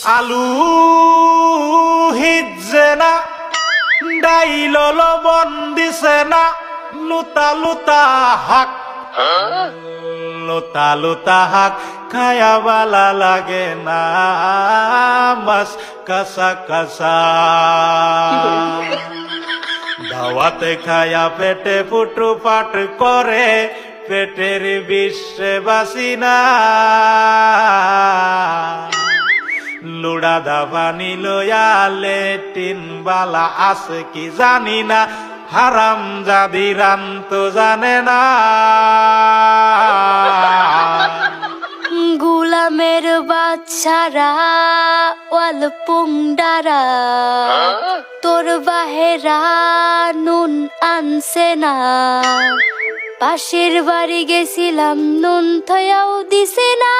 আলু হিজে না ডাইল লবণ দিছে না লুতা লুতা হাক লুতা লুতা হাক খায়া বালা লাগে না মাছ কাঁচা কাঁচা দাওয়াতে খায়া পেটে ফুটু পাট করে পেটের বিশ্বে বাসি না লুড়া দাবানি লয়া লেটিন বালা আছে কি জানি না হারাম জাদি রান তো জানে না গুলামের বাচ্চারা ওয়াল পুংডারা তোর বাহেরা নুন আনছে না পাশের বাড়ি গেছিলাম নুন থয়াও দিছে না